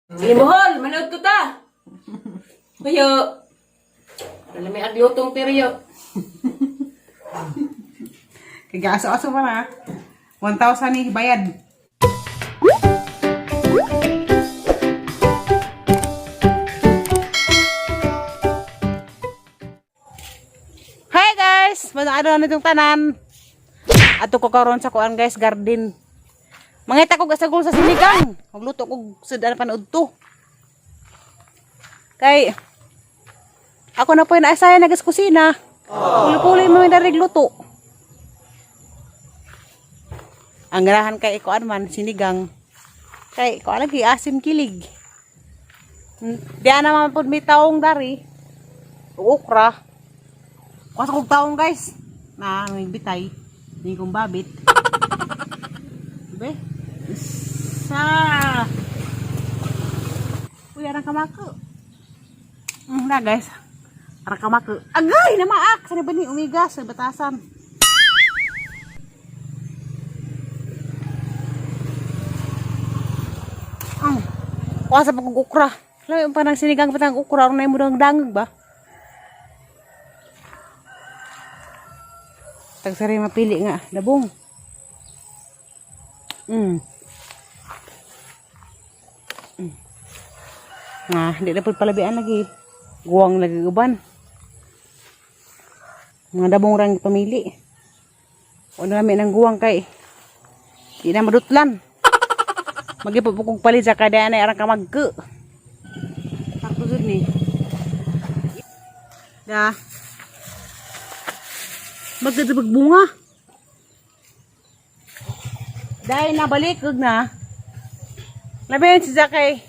Limuhol, manood ko ta. Kuya. Wala may aglutong periyo. Kagaso-aso pa na. 1,000 ni bayad. Hi guys! Ano na itong tanan? Ato ko karon sa kuan guys, garden. Mangita ko gasagol sa sinigang. Magluto ko sudan panood to. Kay ako na po yung naasaya na kusina. Puli-puli mo yung darig luto. Ang ganahan kay ikuan man, sinigang. Kay ikuan lagi, asim kilig. Diyan naman po may taong dari. Ukra. Kuha kong taong guys. Na may bitay. Hindi kong babit. Diba? Isa. Uy, arang kamako. Na guys. Arang kamako. Agay! Namaak! Sana ba ni umigas sa batasan? Kuha sa pagkukukra. Alam yung parang sinigang patang ukra. Aron na yung mudang dangag ba? Tagsari mapili nga. Dabong. Hindi na po palabian lagi. Guwang lagi uban. Mga dabong rang pamili. O namin ng guwang kay. Di na madutlan. Magipupukong palit sa kadaan ay arang kamagke. Ako dun ni. Da. Magdadabag bunga. Dahil nabalik na. Labihan si Zakay.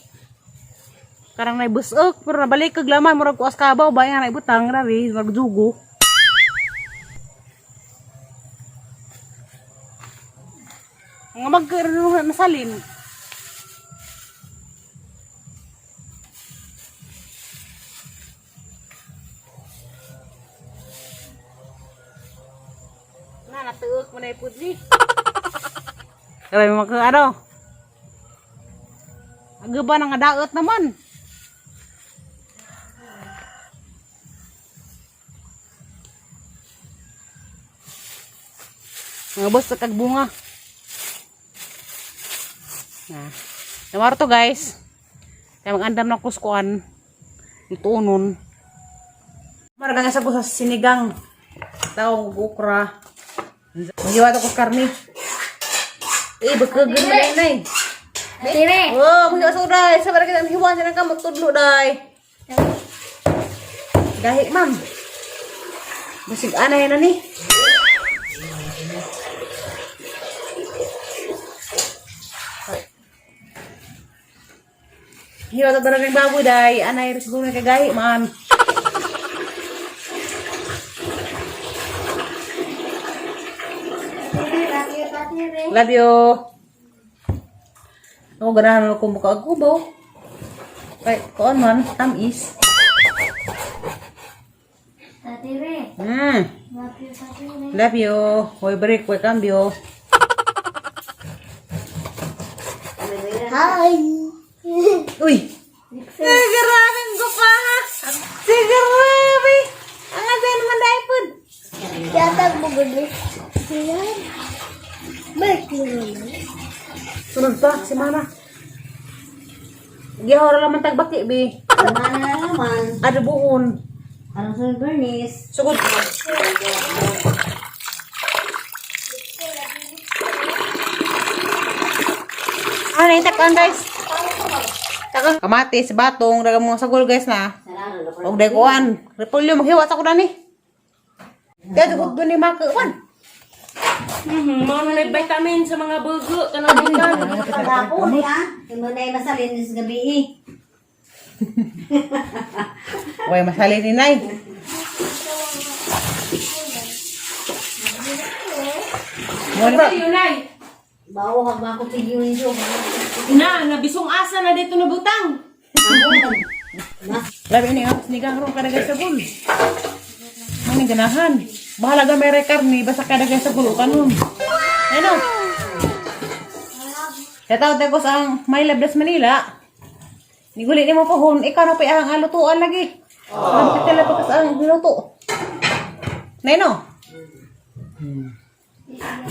Karang naibusok. Pero nabalik laman. Murag kuas kabaw. Bayan naibutang. Rari. Magdugo. Nga magkaroon na masalin. Natuok mo na ipudli. Kaya mo ano? Agaba nang adaot naman. Mga boss, kag bunga. Namaro to guys. Kaya mag-andam na kuskuan. Ito nun. Maragang sa sa sinigang. Tawag ukra. Magiwa ko karni. Bakagin mo na inay. Tire. Oh, magiwa sa uday. Sabar kita ang hiwan siya ng kamot tudlo day. Gahi ma'am. Basig anay na ni. Hiwa ta talagang baboy day. Anay rin siguro na kagahi ma'am. Love you. Ako ganahan ako mukha agubaw. Kay koon man, tamis. Tatire. Love you. Hoy break, hoy cambio. Hi. Uy. Sigarakan ko pa ha. Sigarabi. Ang atin naman dahil po. Yatag mo gulo. Yan. Baik mo. Sunod pa, si Mama. Gihora naman tagbaki, bi. Mana naman. Ada buon. Parang sa Bernice. Sugod. Ano yung takpan, guys? Takpan. Kamatis, batong, dagang mga sagol, guys, na. Huwag day kuhan. Repolyo, maghiwas ako na ni. Kaya dugod doon ni Makawan. Mga may vitamin sa mga bugo. Kanang bukan. Pagkapon ya, yung na yung masalin sa gabi Uy, masali ni Nay. Ano yun ay? Bawo kag mga kutigyo ninyo. Nabisong asa na dito na butang. Labi ini ang sinigang ron kadagay sa gul. Ano ganahan? Bahala ga may rekarni basta kadagay sa gul kanon. Ano? Kaya tawag ko sa My Labdas Manila. Niguli ni mo pohon, ikaw na pa ang alutuan lagi. Alam kita lang pagkas ang niluto. Neno?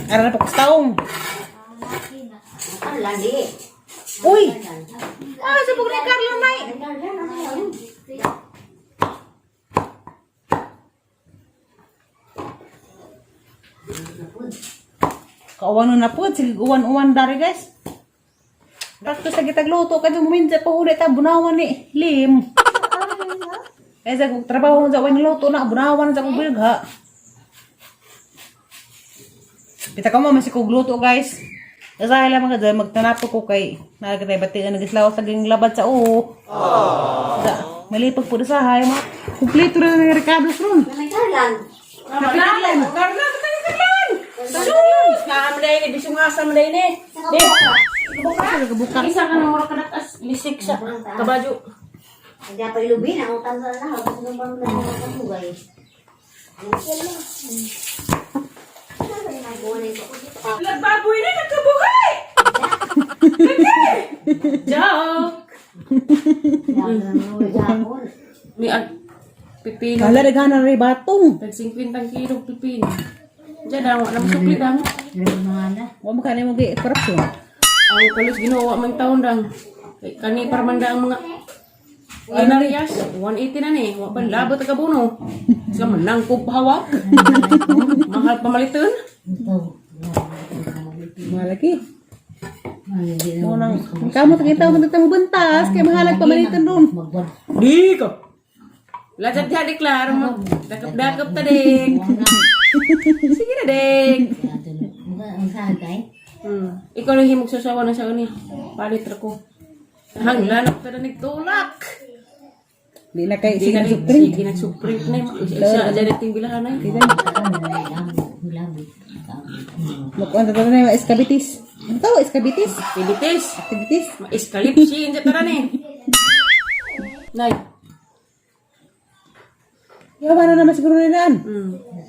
Ara na pagkas taong. Ang landi. Uy! Ah, sabog ni Carlo, Nay. Kauwan na po, sige uwan-uwan dari guys. Rakto sa gitagluto, kaya muminsa pa ulit ang bunawan ni Lim. Kaya sa trabaho sa uwan niluto na, bunawan sa kong bilgha. Pita ka mo, masikog luto guys. Kasi lang mga dyan, magtanapo ko kay nagkatay batian nagaslaw sa ging labad sa uho. Malipag po sa hay, mga kumplito na ng Ricardo's ron. May karlan. Karlan! Karlan! Sus! Naamday ni, bisungasam day ni. Di, Buka. isa ka ng mura kanakas, lisik sa kabadyo. Hindi pa ilubin. Ang utang sa na. Gusto nung bang nagmamagay. Nagbaboy na, nagkabuhay! Joke! May pipino. Kala naghanan rin batong. Tag 50 kilo pipino. Diyan na, wala mo sukli dang. Huwag mo kanina mag korupsyon. Ang kalos ginawa mang taon dang. Kani parmanda ang mga Inarias, 180 na ni. Wala pa labot ang kabuno. Sa manangkog hawak. Mahal pamaliton. Malaki. Munang kamu kita mo mo bentas kay mahalag pamalitan doon. Di ko. Lajat dia deklar mo. Dakap-dakap ta dek. Sige na dek. Ikaw lang himog sasawa na sa kanya. Palit ra ko. Hanglanak ta na nagtulak. Di na kay Sige sige na supring. sige na supring na isa ada dating bilahan na. Mukuan ta na escabitis. Ano to escabitis? Pilitis. Activities. Maiskalipsi sa tara ni. Nay. Yawa na naman siguro nilaan.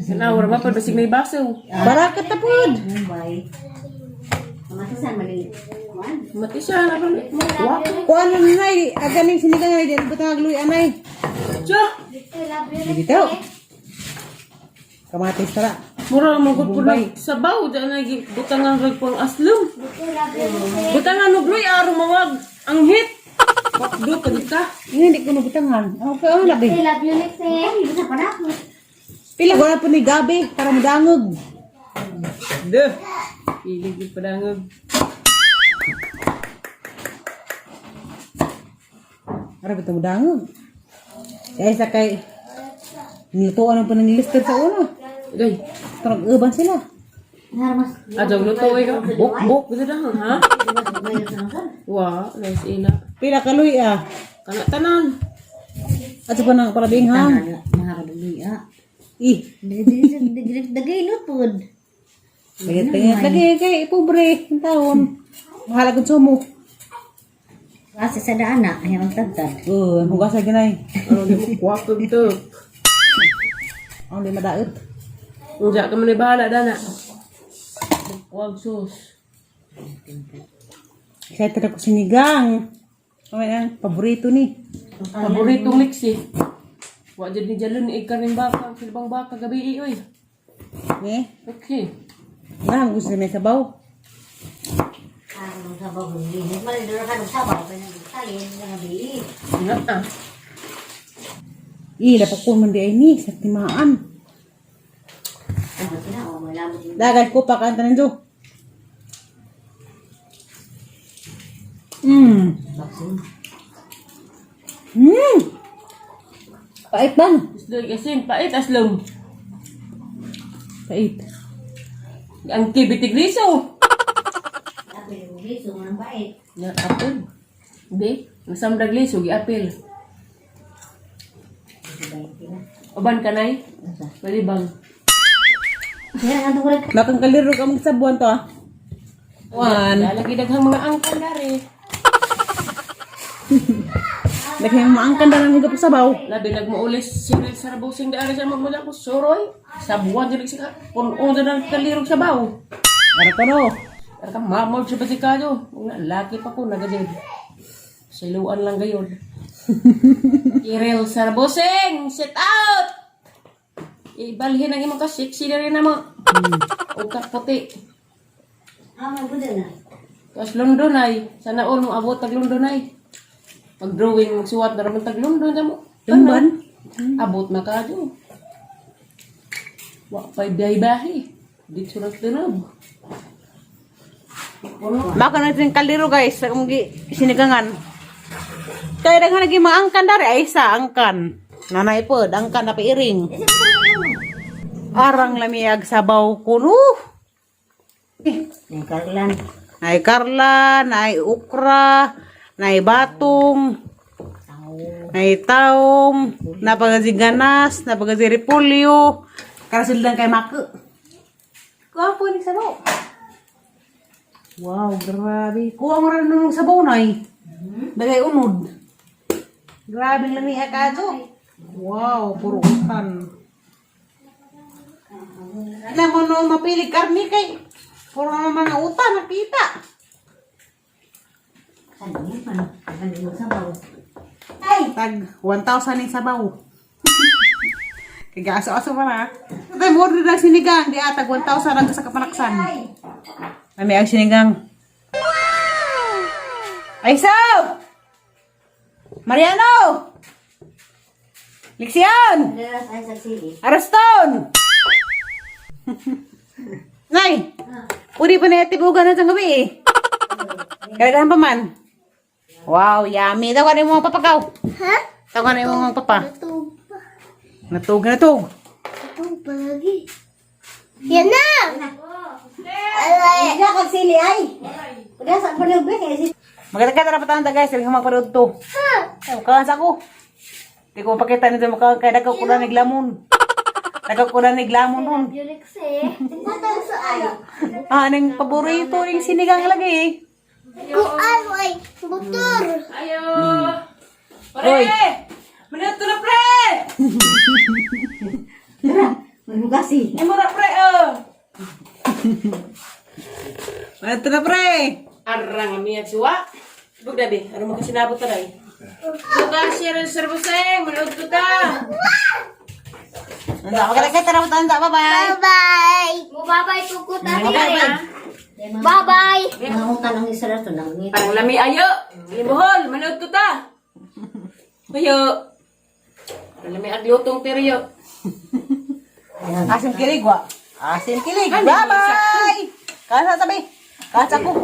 Sanawar ba pa basig may baso. Barakat ta pod. Mumbai. Mamasasan maliit. Mati siya na pa. Wa. Kuan na nay agaling sinigang na diyan butang agluy anay. Diyo. Dito. Kamatis tara. Mura mo gud pud sabaw dyan lagi butangan rag pang aslum. Butangan no gloy aro mawag ang hit. Pakdo ka dita. Hindi ko nabutangan. Okay, oh labi. Love you, Lexie. Bisa pa na. Pila wala po ni gabi para madangog. Deh. Ilig padangog. Para betul madangog. Kaya sa kay nilutuan ang pananilister sa ulo. Day. Tarag uban sila. Mas. Ajaw luto ay ka. Bok bisa dah ha. Wa, nice ina. Pila kaluy ah. Kana tanan. At pa nang palabing hang. Maharaduloy ah. Ih, Dagay lutod. pagit lagi kay pobre ang taon. Mahalagon sumo. Kasi sa daan na. Ayaw ang tagtad. Hugas lagi nay. Ano di mo kwapo to. Ang di madaot. Unja ka man bahala dana. Wag sus. Saya tira ko sinigang. Kamay ang paborito ni. Paboritong mixi. Wa jud ni jalon ni ikan ning baka, silbang baka gabi oy. Eh, Okay. nang gusto may sabaw. Ang sabaw ko. Malidoro ka ng sabaw. Talin na gabi. Ingat ah. Dapat ko man di ay ni sa timaan. Malabot yung Dagat ko pa kanta nito. Pait bang? Isdoy asin pait aslom. Pait. Ang kibitig liso. apel. Gusto mo ng bait. Ya apel. Di, nasamdag liso gi apel. Oban kanay? Bali bang. Kaya nga ko rin. Makang kaliro ka mong sabuan to ah. One. Lagi daghang mga angkan dari. Lagay mo maangkan na lang higap sa sabaw. Labi nagmaulis sila sa rabusing daari sa magmula ko soroy. Sabuan diri sika. Puno dyan ang kalirog sa baw. Para ko no. Para ka mamod sa basikado. Laki pa ko nagadid. Siluan lang gayon. Kiril sa boseng, sit out! Ibalhin ang imong ka-sexy na rin naman. O kaputi. May buda na. Tapos London ay, sana all mo abot tag London ay. Pag-drawing, magsuwat na naman tag London na mo. Lumban? Abot na ka dyan. Wa pa'y biyahe-bahe. Dito surat tinab. Baka natin kaldero guys, sa sinigangan. Kaya daghan lagi maangkan dari ay sa angkan. Nanay pod, angkan na pairing. Arang lamiag sabaw kuno. Yung karlan. Nay karla, nay ukra, nay batong, nay taom, napagazi ganas, napagazi repolyo. Karasildan kay maku. Kuha po ni sabaw. Wow, grabe. Kuha mo rin nung sabaw nay. Dagay unod. Grabe lami ka to. Wow, puro utan. Alam mo nung mapili karni kay puro naman mga utan nakita. Ano yun pa? Ano yung sabaw? Tag 1,000 yung sabaw. Kaya aso-aso pa na. Tay mo order ng sinigang, di atag 1,000 ang sa kapanaksan. Kami ang sinigang. Ay, Saw! Mariano! Lixian! Dalas ay sa sili. Araston! Nay! Udi pa na tibugan na sa gabi eh. Kailangan pa man. Wow, yummy. Tawa na yung mga papagaw. Ha? Tawa na yung mga papa. Natug. Natug, natug. Natug pa lagi. Yan na! Ay, ka kag sili ay. Udah sa panubbe kay sili. Magkata-kata na patanda guys. Sabi ko magparood to. Ay, kalansa ko. Hindi ko pakita nito. Kaya nagkakulan ng lamon. Nagkakulan ng lamon nun. Yulix eh. Tingnan sa ayo. Anong paborito yung sinigang lagi eh. Kuan ay butor. Ayo! Oy. Pre! Minuto na pre! Manugasi. Ay mura pre oh! Ito na pre. Arang amiyag suwa. Bugda be, ano makasinabot na rin? Buka siya rin sa boseng, manood ko ta! Magkata-kata na patanda. Bye-bye. Bye-bye. Mubabay tukot natin eh. Bye-bye. Nangutan ang isa na to nang ngiti. Parang lami ayo! Limuhol, manood ko ta! Ayo! Parang lami aglutong teriyo. Asim kilig wa. Asim kilig. Bye-bye. Kasa sabi. Kasa ko.